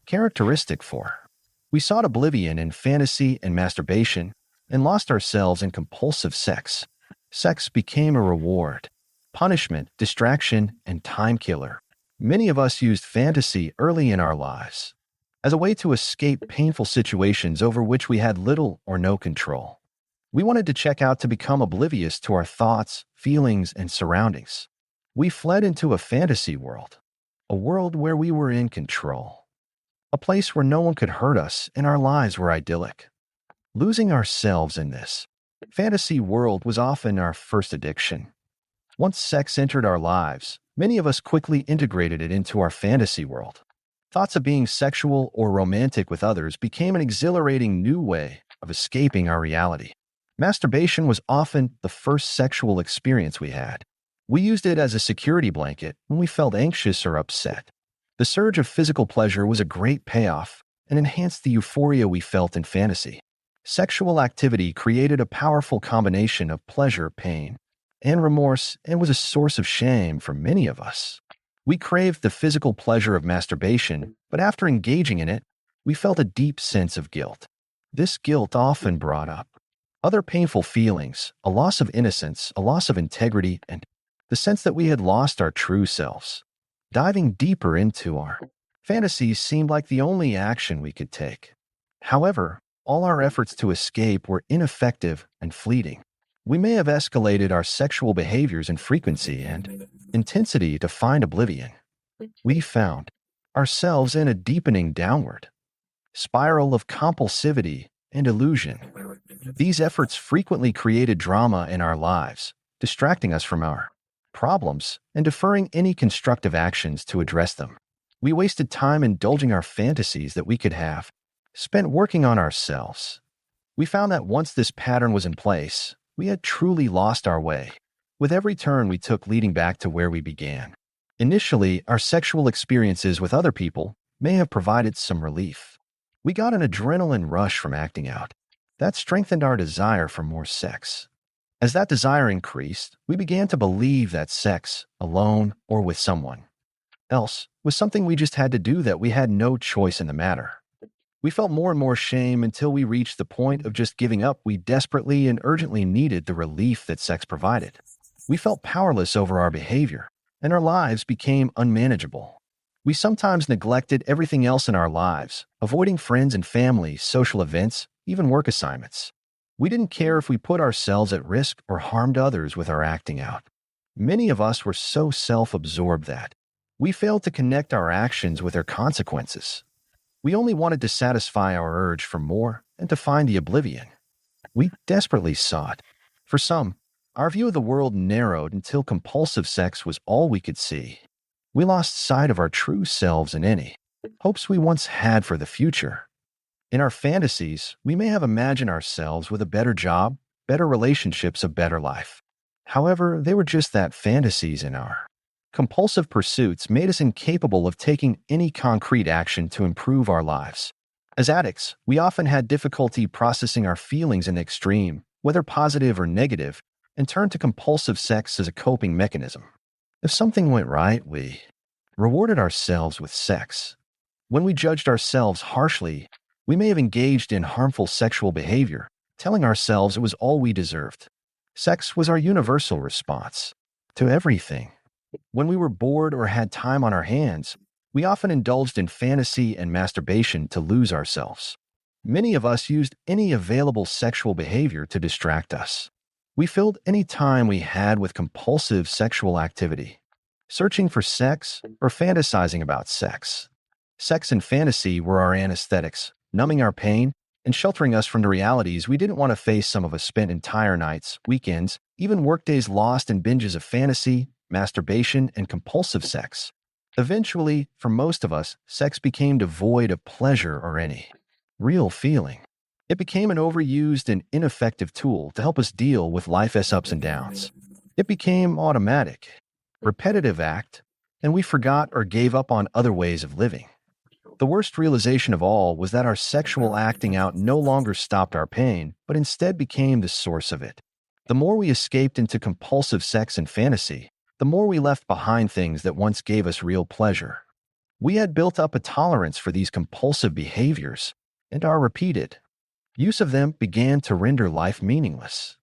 characteristic for. We sought oblivion in fantasy and masturbation and lost ourselves in compulsive sex. Sex became a reward, punishment, distraction, and time killer. Many of us used fantasy early in our lives as a way to escape painful situations over which we had little or no control. We wanted to check out to become oblivious to our thoughts, feelings, and surroundings. We fled into a fantasy world, a world where we were in control, a place where no one could hurt us and our lives were idyllic. Losing ourselves in this fantasy world was often our first addiction. Once sex entered our lives, many of us quickly integrated it into our fantasy world. Thoughts of being sexual or romantic with others became an exhilarating new way of escaping our reality. Masturbation was often the first sexual experience we had. We used it as a security blanket when we felt anxious or upset. The surge of physical pleasure was a great payoff and enhanced the euphoria we felt in fantasy. Sexual activity created a powerful combination of pleasure, pain, and remorse, and was a source of shame for many of us. We craved the physical pleasure of masturbation, but after engaging in it, we felt a deep sense of guilt. This guilt often brought up other painful feelings, a loss of innocence, a loss of integrity, and the sense that we had lost our true selves. Diving deeper into our fantasies seemed like the only action we could take. However, all our efforts to escape were ineffective and fleeting. We may have escalated our sexual behaviors in frequency and intensity to find oblivion. We found ourselves in a deepening downward spiral of compulsivity and illusion. These efforts frequently created drama in our lives, distracting us from our problems and deferring any constructive actions to address them. We wasted time indulging our fantasies that we could have spent working on ourselves. We found that once this pattern was in place, we had truly lost our way, with every turn we took leading back to where we began. Initially, our sexual experiences with other people may have provided some relief. We got an adrenaline rush from acting out. That strengthened our desire for more sex. As that desire increased, we began to believe that sex, alone or with someone else, was something we just had to do, that we had no choice in the matter. We felt more and more shame until we reached the point of just giving up. We desperately and urgently needed the relief that sex provided. We felt powerless over our behavior, and our lives became unmanageable. We sometimes neglected everything else in our lives, avoiding friends and family, social events, even work assignments. We didn't care if we put ourselves at risk or harmed others with our acting out. Many of us were so self-absorbed that we failed to connect our actions with their consequences. We only wanted to satisfy our urge for more and to find the oblivion we desperately sought. For some, our view of the world narrowed until compulsive sex was all we could see. We lost sight of our true selves and any hopes we once had for the future. In our fantasies, we may have imagined ourselves with a better job, better relationships, a better life. However, they were just that, fantasies. In our compulsive pursuits made us incapable of taking any concrete action to improve our lives. As addicts, we often had difficulty processing our feelings in the extreme, whether positive or negative, and turned to compulsive sex as a coping mechanism. If something went right, we rewarded ourselves with sex. When we judged ourselves harshly, we may have engaged in harmful sexual behavior, telling ourselves it was all we deserved. Sex was our universal response to everything. When we were bored or had time on our hands, we often indulged in fantasy and masturbation to lose ourselves. Many of us used any available sexual behavior to distract us. We filled any time we had with compulsive sexual activity, searching for sex or fantasizing about sex. Sex and fantasy were our anesthetics, numbing our pain and sheltering us from the realities we didn't want to face. Some of us spent entire nights, weekends, even workdays lost in binges of fantasy, masturbation, and compulsive sex. Eventually, for most of us, sex became devoid of pleasure or any real feeling. It became an overused and ineffective tool to help us deal with life's ups and downs. It became automatic, repetitive act, and we forgot or gave up on other ways of living. The worst realization of all was that our sexual acting out no longer stopped our pain, but instead became the source of it. The more we escaped into compulsive sex and fantasy, the more we left behind things that once gave us real pleasure. We had built up a tolerance for these compulsive behaviors, and our repeated use of them began to render life meaningless.